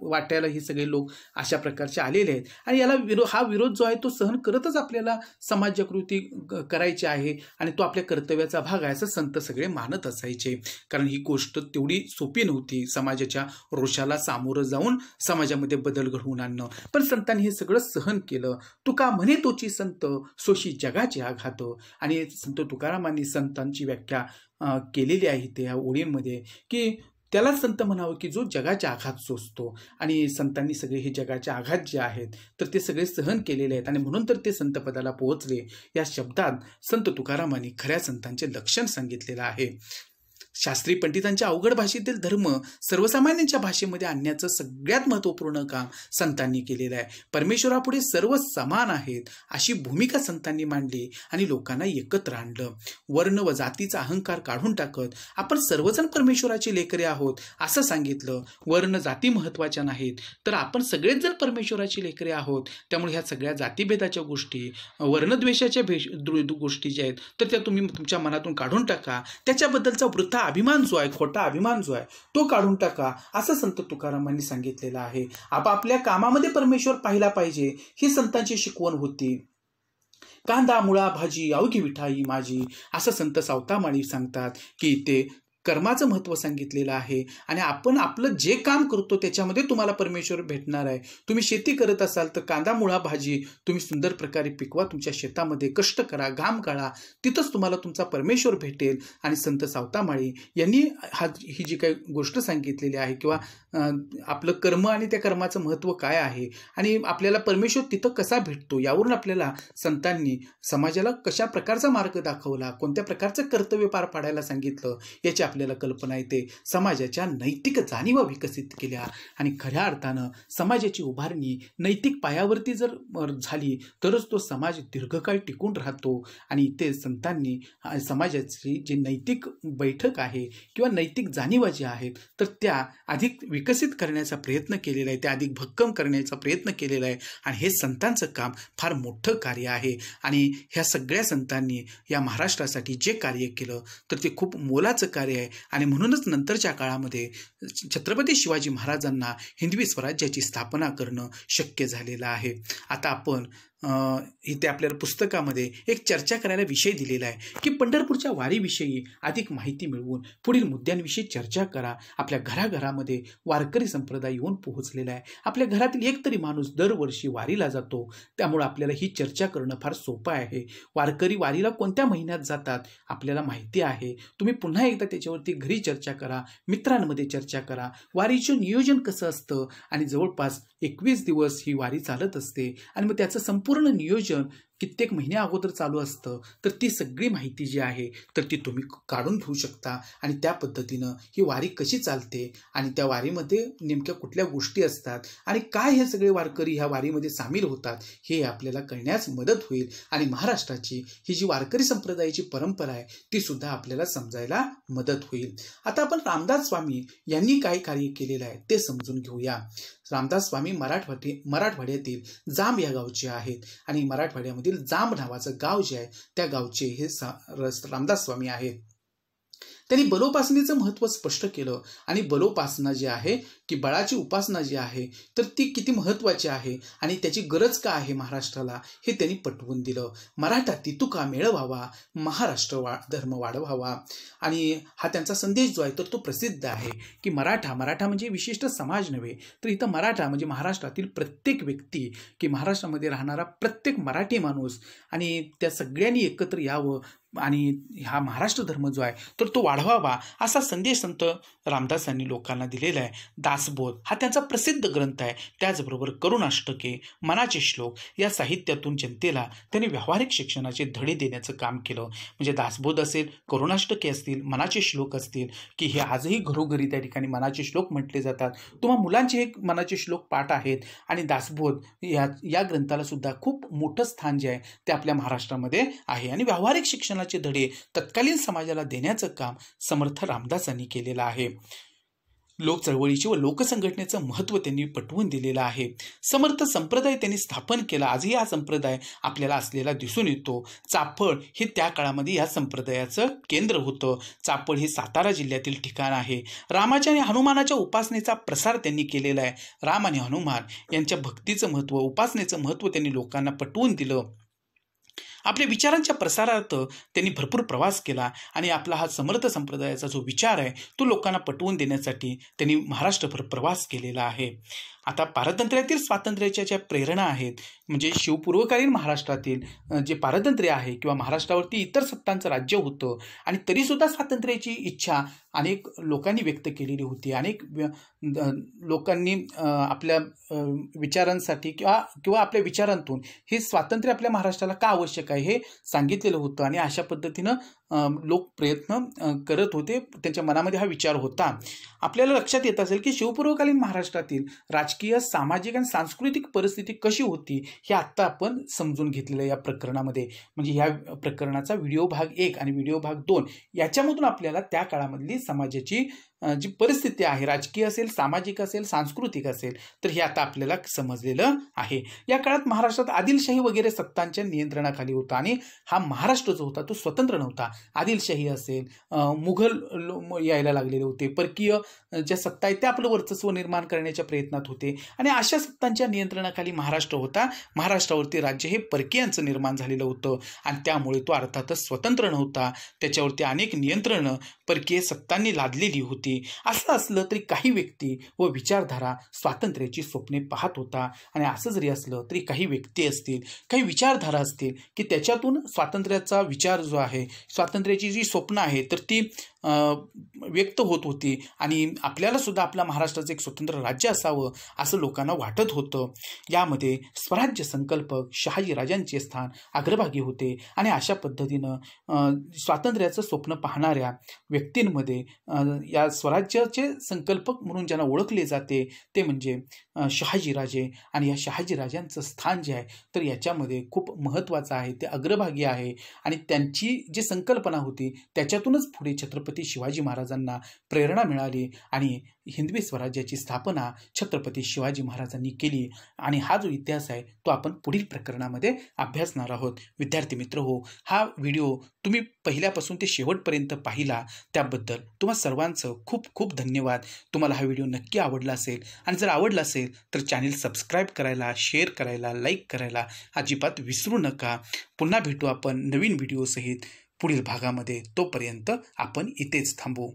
वाटायला हे सगळे लोक अशा प्रकारचे आलेले आहेत. आणि याला हा विरोध जो आहे तो सहन करतच आपल्याला समाज जागृती करायची आहे आणि तो आपल्या कर्तव्याचा भाग आहे असं संत सगळे मानत असायचे. कारण ही गोष्ट तेवढी सोपी नव्हती, समाजाच्या रोषाला सामोरं जाऊन समाजामध्ये बदल घडवून आणणं. पण संतांनी हे सगळं सहन केलं. तुका म्हणे तोची संत सोशी जगाचे आघात. आणि संत तुकारामांनी संतांची व्याख्या केलेली आहे त्या ओळींमध्ये की त्याला संत म्हणावं की जो जगाचे आघात सोसतो. आणि संतांनी सगळे हे जगाचे आघात जे आहेत तर ते सगळे सहन केलेले आहेत आणि म्हणून तर ते संतपदाला पोहोचले. या शब्दात संत तुकारामांनी खऱ्या संतांचे लक्षण सांगितलेलं आहे. शास्त्री पंडितांच्या अवघड भाषेतील धर्म सर्वसामान्यांच्या भाषेमध्ये आणण्याचं सगळ्यात महत्त्वपूर्ण काम संतांनी केलेलं आहे. परमेश्वरापुढे सर्व समान आहेत अशी भूमिका संतांनी मांडली आणि लोकांना एकत्र आणलं. वर्ण व जातीचा अहंकार काढून टाकत आपण सर्वजण परमेश्वराची लेकरे आहोत असं सांगितलं. वर्ण जाती महत्त्वाच्या नाहीत तर आपण सगळेच जण परमेश्वराची लेकरे आहोत. त्यामुळे ह्या सगळ्या जातीभेदाच्या गोष्टी, वर्णद्वेषाच्या गोष्टी ज्या आहेत तर त्या तुम्ही तुमच्या मनातून काढून टाका. त्याच्याबद्दलचा वृथा अभिमान जो आहे, खोटा अभिमान जो आहे तो काढून टाका असं संत तुकारामांनी सांगितलेलं आहे. आपापल्या कामामध्ये परमेश्वर पाहिला पाहिजे ही संतांची शिकवण होती. कांदा मुळा भाजी अवघी विठाई माझी असं संत सावतामाळी सांगतात की ते कर्माचं महत्त्व सांगितलेलं आहे. आणि आपण आपलं जे काम करतो त्याच्यामध्ये तुम्हाला परमेश्वर भेटणार आहे. तुम्ही शेती करत असाल तर कांदा मुळा भाजी तुम्ही सुंदर प्रकारे पिकवा, तुमच्या शेतामध्ये कष्ट करा, घाम काढा, तिथंच तुम्हाला तुमचा परमेश्वर भेटेल. आणि संत सावतामाळी यांनी ही जी काही गोष्ट सांगितलेली आहे किंवा आपलं कर्म आणि त्या कर्माचं महत्त्व काय आहे आणि आपल्याला परमेश्वर तिथं कसा भेटतो यावरून आपल्याला संतांनी समाजाला कशा प्रकारचा मार्ग दाखवला, कोणत्या प्रकारचं कर्तव्य पार पाडायला सांगितलं याची आपल्याला कल्पना येते. समाजाच्या नैतिक जाणीवा विकसित केल्या आणि खऱ्या अर्थानं समाजाची उभारणी नैतिक पायावरती जर झाली तरच तो समाज दीर्घकाळ टिकून राहतो. आणि इथे संतांनी समाजाची जी नैतिक बैठक आहे किंवा नैतिक जाणीवा ज्या आहेत तर त्या अधिक विकसित करण्याचा प्रयत्न केलेला आहे, त्या अधिक भक्कम करण्याचा प्रयत्न केलेला आहे. आणि हे संतांचं काम फार मोठं कार्य आहे. आणि ह्या सगळ्या संतांनी या महाराष्ट्रासाठी जे कार्य केलं तर ते खूप मोलाचं कार्य आहे. आणि म्हणूनच नंतरच्या काळामध्ये छत्रपती शिवाजी महाराजांना हिंदवी स्वराज्याची स्थापना करणं शक्य झालेलं आहे. आता आपण इथे आपल्याला पुस्तकामध्ये एक चर्चा करायला विषय दिलेला आहे की पंढरपूरच्या वारीविषयी अधिक माहिती मिळवून पुढील मुद्द्यांविषयी चर्चा करा. आपल्या घराघरामध्ये वारकरी संप्रदाय येऊन पोहोचलेला आहे. आपल्या घरातील एक तरी माणूस दरवर्षी वारीला जातो. त्यामुळे आपल्याला ही चर्चा करणं फार सोपं आहे. वारकरी वारीला कोणत्या महिन्यात जातात आपल्याला माहिती आहे. तुम्ही पुन्हा एकदा त्याच्यावरती घरी चर्चा करा, मित्रांमध्ये चर्चा करा. वारीचं नियोजन कसं असतं आणि जवळपास 21 दिवस ही वारी चालत असते आणि मग त्याचं संपूर्ण नियोजन कित्येक महिन्या अगोदर चालू असतं. तर ती सगळी माहिती जी आहे तर ती तुम्ही काढून घेऊ शकता आणि त्या पद्धतीनं ही वारी कशी चालते आणि त्या वारीमध्ये नेमक्या कुठल्या गोष्टी असतात आणि काय हे सगळे वारकरी ह्या वारीमध्ये सामील होतात हे आपल्याला कळण्यास मदत होईल. आणि महाराष्ट्राची ही जी वारकरी संप्रदायाची परंपरा आहे ती सुद्धा आपल्याला समजायला मदत होईल. आता आपण रामदास स्वामी यांनी काय कार्य केलेलं आहे ते समजून घेऊया. रामदास स्वामी मराठवाड्यातील जांब या गावचे आहेत आणि मराठवाड्यामधील जांब नावाचं गाव जे आहे त्या गावचे हे रामदास स्वामी आहेत. त्यांनी बलोपासनेचं महत्त्व स्पष्ट केलं आणि बलोपासना जी आहे की बळाची उपासना जी आहे तर ती किती महत्त्वाची आहे आणि त्याची गरज का आहे महाराष्ट्राला हे त्यांनी पटवून दिलं. मराठा तितुका मेळवावा, महाराष्ट्र धर्म वाढवावा. आणि हा त्यांचा संदेश जो आहे तर तो प्रसिद्ध आहे की मराठा म्हणजे विशिष्ट समाज नव्हे तर इथं मराठा म्हणजे महाराष्ट्रातील प्रत्येक व्यक्ती की महाराष्ट्रामध्ये राहणारा प्रत्येक मराठी माणूस आणि त्या सगळ्यांनी एकत्र यावं आणि हा महाराष्ट्र धर्म जो आहे तर तो वाढवावा असा संदेश संत रामदासांनी लोकांना दिलेला आहे. दासबोध हा त्यांचा प्रसिद्ध ग्रंथ आहे. त्याचबरोबर करुणाष्टके, मनाचे श्लोक या साहित्यातून जनतेला त्यांनी व्यावहारिक शिक्षणाचे धडे देण्याचं काम केलं. म्हणजे दासबोध असेल, करुणाष्टके असतील, मनाचे श्लोक असतील की हे आजही घरोघरी त्या ठिकाणी मनाचे श्लोक म्हटले जातात. तुम्हा मुलांचे हे मनाचे श्लोक पाठ आहेत आणि दासबोध या ग्रंथाला सुद्धा खूप मोठं स्थान जे आहे ते आपल्या महाराष्ट्रामध्ये आहे. आणि व्यावहारिक शिक्षणाचे धडे तत्कालीन समाजाला देण्याचं काम समर्थ रामदासांनी केलेलं आहे. लोक चळवळीचे व लोकसंघटनेचं महत्त्व त्यांनी पटवून दिलेलं आहे. समर्थ संप्रदाय त्यांनी स्थापन केला. आजही हा संप्रदाय आपल्याला असलेला दिसून येतो. चाफळ हे त्या काळामध्ये या संप्रदायाचं केंद्र होतं. चाफळ हे सातारा जिल्ह्यातील ठिकाण आहे. रामाच्या आणि हनुमानाच्या उपासनेचा प्रसार त्यांनी केलेला आहे. राम आणि हनुमान यांच्या भक्तीचं महत्त्व, उपासनेचं महत्त्व त्यांनी लोकांना पटवून दिलं. आपल्या विचारांच्या प्रसारार्थ त्यांनी भरपूर प्रवास केला आणि आपला हा समर्थ संप्रदायाचा जो विचार आहे तो लोकांना पटवून देण्यासाठी त्यांनी महाराष्ट्रभर प्रवास केलेला आहे. आता पारतंत्र्यातील स्वातंत्र्याच्या ज्या प्रेरणा आहेत म्हणजे शिवपूर्वकालीन महाराष्ट्रातील जे पारतंत्र्य आहे किंवा महाराष्ट्रावरती इतर सत्तांचं राज्य होतं आणि तरीसुद्धा स्वातंत्र्याची इच्छा अनेक लोकांनी व्यक्त केलेली होती. अनेक लोकांनी आपल्या विचारांसाठी किंवा आपल्या विचारांतून हे स्वातंत्र्य आपल्या महाराष्ट्राला का आवश्यक आहे हे सांगितलेलं होतं आणि अशा पद्धतीनं लोक प्रयत्न करत होते. त्यांच्या मनामध्ये हा विचार होता. आपल्याला लक्षात येत असेल की शिवपूर्वकालीन महाराष्ट्रातील राजकीय, सामाजिक आणि सांस्कृतिक परिस्थिती कशी होती हे आत्ता आपण समजून घेतलेलं या प्रकरणामध्ये. म्हणजे या प्रकरणाचा व्हिडिओ भाग 1 आणि व्हिडिओ भाग 2 याच्यामधून आपल्याला त्या काळामधली समाजाची जी परिस्थिती आहे, राजकीय असेल, सामाजिक असेल, सांस्कृतिक असेल, तर हे आता आपल्याला समजलेलं आहे. या काळात महाराष्ट्रात आदिलशाही वगैरे सत्तांच्या नियंत्रणाखाली होता आणि हा महाराष्ट्र जो होता तो स्वतंत्र नव्हता. आदिलशाही असेल, मुघल यायला लागलेले होते, परकीय ज्या सत्ता आहेत त्या आपलं वर्चस्व निर्माण करण्याच्या प्रयत्नात होते आणि अशा सत्तांच्या नियंत्रणाखाली महाराष्ट्र होता. महाराष्ट्रावरती राज्य हे परकीयांचं निर्माण झालेलं होतं आणि त्यामुळे तो अर्थातच स्वतंत्र नव्हता. त्याच्यावरती अनेक नियंत्रणं परकीय सत्तांनी लादलेली होती. असं असलं तरी काही व्यक्ती व विचारधारा स्वातंत्र्याची स्वप्ने पाहत होता आणि असं जरी असलं तरी काही व्यक्ती असतील, काही विचारधारा असतील की त्याच्यातून स्वातंत्र्याचा विचार जो आहे, स्वातंत्र्याची जी स्वप्न आहे तर ती व्यक्त होत होती आणि आपल्याला सुद्धा आपल्या महाराष्ट्राचं एक स्वतंत्र राज्य असावं असं लोकांना वाटत होतं. यामध्ये स्वराज्य संकल्पक शहाजीराजांचे स्थान अग्रभागी होते आणि अशा पद्धतीनं स्वातंत्र्याचं स्वप्न पाहणाऱ्या व्यक्तींमध्ये या स्वराज्याचे संकल्पक म्हणून ज्यांना ओळखले जाते ते म्हणजे शहाजीराजे आणि या शहाजीराजांचं स्थान जे आहे तर याच्यामध्ये खूप महत्त्वाचं आहे, ते अग्रभागी आहे आणि त्यांची जी संकल्पना होती त्याच्यातूनच पुढे छत्रपती छत्रपती शिवाजी महाराजांना प्रेरणा मिळाली आणि हिंदवी स्वराज्याची स्थापना छत्रपती शिवाजी महाराजांनी केली आणि हा जो इतिहास आहे तो आपण पुढील प्रकरणामध्ये अभ्यासणार आहोत. विद्यार्थी मित्र हो, हा व्हिडिओ तुम्ही पहिल्यापासून ते शेवटपर्यंत पाहिला त्याबद्दल तुम्हा सर्वांचं खूप खूप धन्यवाद. तुम्हाला हा व्हिडिओ नक्की आवडला असेल आणि जर आवडला असेल तर चॅनल सबस्क्राईब करायला, शेअर करायला, लाईक करायला अजिबात विसरू नका. पुन्हा भेटू आपण नवीन व्हिडिओसहित पुढील भागामध्ये. तोपर्यंत आपण इथेच थांबू.